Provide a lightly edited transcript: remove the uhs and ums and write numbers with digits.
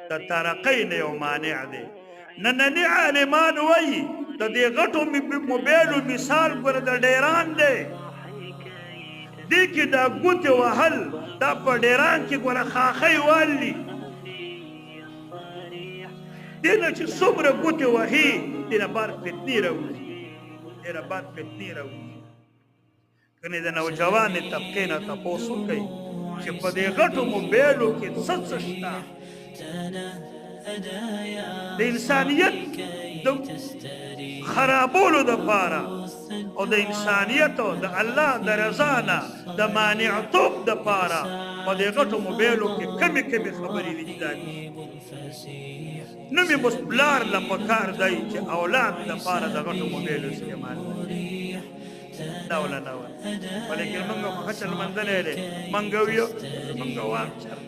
د ترقۍ نه یو مانع دی ننني عالمان وایي د دې غټو موبایلو مثال ګوره د ډیران دی دې کې دا ګوتې وهل دا په ډیران کې ګوره خاښۍ والي دې نه چې څومره ګوتې وهي دې نه بار فتنې راوځي ډېره بد فتنې راوځي کنې د نوجوانې طبقې نه تپوس وکئ چې په دې غټو موبایلو کې څه څه شته د انسانیت د خرابولو دپاره او د انسانیت او د الله د رضا نه د مانعتوب دپاره په دې غټو موبایلو کې کمې کمې خبرې دي چې دا دي نو مې بس پلار له پکار دی چې اولاد دپاره د غټو موبایلو استعمال دا ولا نه وه ولیکن موږ خو ښه چل منځلی دی موږ ویو موږ واک چل